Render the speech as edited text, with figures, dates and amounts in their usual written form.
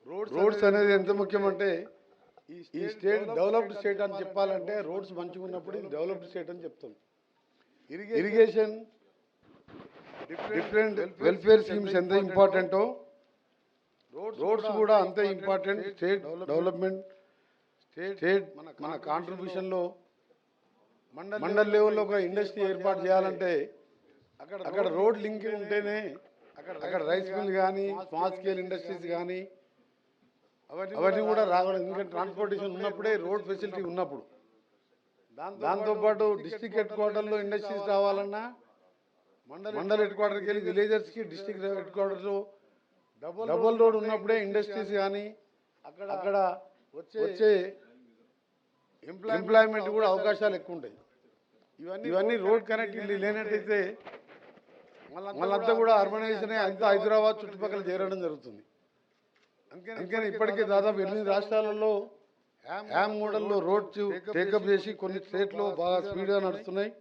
Roads అనేది ఎంత ముఖ్యమంటే ఈ స్టేట్ డెవలప్డ్ స్టేట్ అని చెప్పాలంటే రోడ్స్ మంచిగా ఉన్నప్పుడు ఇది డెవలప్డ్ స్టేట్ అని చెప్తాం. ఇరిగేషన్ డిఫరెంట్ వెల్ఫేర్ స్కీమ్స్ ఎంత ఇంపార్టెంటో రోడ్స్ కూడా అంతే ఇంపార్టెంట్. స్టేట్ డెవలప్మెంట్ స్టేట్ మన కాంట్రిబ్యూషన్లో మండల్ లెవెల్లో ఒక ఇండస్ట్రీ ఏర్పాటు చేయాలంటే అక్కడ రోడ్ లింకింగ్ ఉంటేనే అక్కడ రైస్ మిల్ కానీ స్మాల్ స్కేల్ ఇండస్ట్రీస్ కానీ అవన్నీ కూడా రావడం. ఎందుకంటే ట్రాన్స్పోర్టేషన్ ఉన్నప్పుడే రోడ్ ఫెసిలిటీ ఉన్నప్పుడు. దాంతోపాటు డిస్టిక్ హెడ్ క్వార్టర్లో ఇండస్ట్రీస్ రావాలన్నా మండల్ హెడ్ క్వార్టర్కి వెళ్ళి విలేజర్స్కి డిస్టిక్ హెడ్ క్వార్టర్లో డబుల్ రోడ్ ఉన్నప్పుడే ఇండస్ట్రీస్ కానీ అక్కడ వచ్చే ఎంప్లాయ్మెంట్ కూడా అవకాశాలు ఎక్కువ ఉంటాయి. ఇవన్నీ రోడ్ కనెక్టివిటీ లేనట్టయితే మళ్ళంతా కూడా అర్బనైజేషన్ అంతా హైదరాబాద్ చుట్టుపక్కల చేరడం జరుగుతుంది. అందుకని ఇప్పటికే దాదాపు 8 రాష్ట్రాలలో హ్యామ్ మోడల్లో రోడ్స్ టేకప్ చేసి కొన్ని స్టేట్లో బాగా స్పీడ్గా నడుస్తున్నాయి.